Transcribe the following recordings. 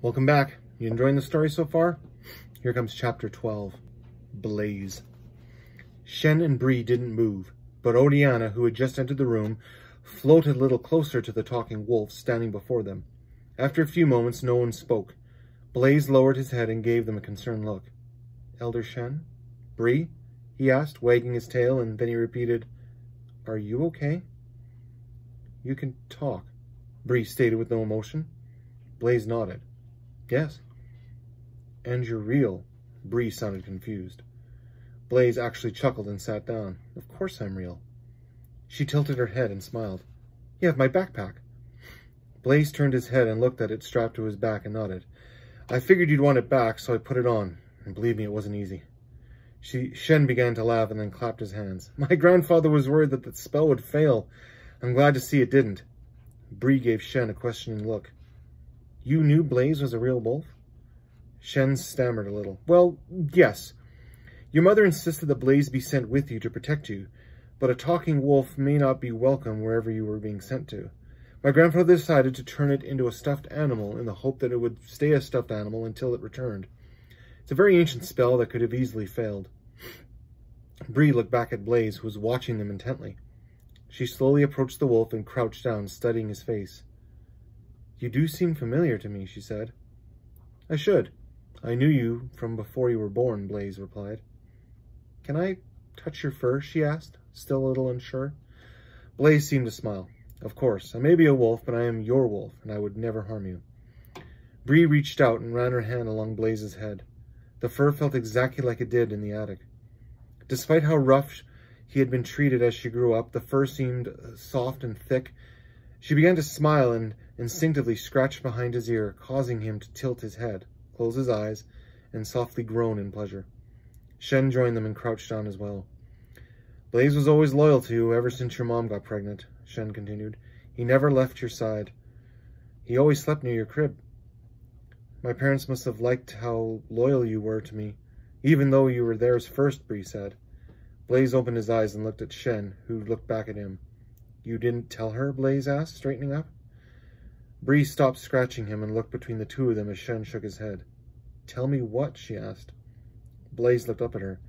Welcome back. You enjoying the story so far? Here comes chapter 12, Blaze. Shen and Bree didn't move, but Odiana, who had just entered the room, floated a little closer to the talking wolf standing before them. After a few moments, no one spoke. Blaze lowered his head and gave them a concerned look. Elder Shen? Bree? He asked, wagging his tail, and then he repeated, Are you okay? You can talk, Bree stated with no emotion. Blaze nodded. Yes. And you're real. Bree sounded confused. Blaze actually chuckled and sat down. Of course I'm real. She tilted her head and smiled. You have my backpack. Blaze turned his head and looked at it strapped to his back and nodded. I figured you'd want it back, so I put it on. And believe me, it wasn't easy. Shen began to laugh and then clapped his hands. My grandfather was worried that the spell would fail. I'm glad to see it didn't. Bree gave Shen a questioning look. You knew Blaze was a real wolf? Shen stammered a little. Well, yes. Your mother insisted that Blaze be sent with you to protect you, but a talking wolf may not be welcome wherever you were being sent to. My grandfather decided to turn it into a stuffed animal in the hope that it would stay a stuffed animal until it returned. It's a very ancient spell that could have easily failed. Bree looked back at Blaze, who was watching them intently. She slowly approached the wolf and crouched down, studying his face. You do seem familiar to me, she said. I should. I knew you from before you were born, Blaze replied. Can I touch your fur? She asked, still a little unsure. Blaze seemed to smile. Of course, I may be a wolf, but I am your wolf, and I would never harm you. Bree reached out and ran her hand along Blaze's head. The fur felt exactly like it did in the attic. Despite how rough he had been treated as she grew up, the fur seemed soft and thick. She began to smile and instinctively scratched behind his ear, causing him to tilt his head, close his eyes, and softly groan in pleasure. Shen joined them and crouched down as well. Blaze was always loyal to you ever since your mom got pregnant, Shen continued. He never left your side. He always slept near your crib. My parents must have liked how loyal you were to me, even though you were theirs first, Bree said. Blaze opened his eyes and looked at Shen, who looked back at him. You didn't tell her? Blaze asked, straightening up. Bree stopped scratching him and looked between the two of them as Shen shook his head. Tell me what? She asked. Blaze looked up at her.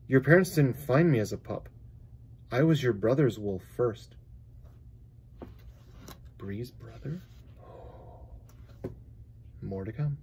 Your parents didn't find me as a pup. I was your brother's wolf first. Bree's brother? More to come.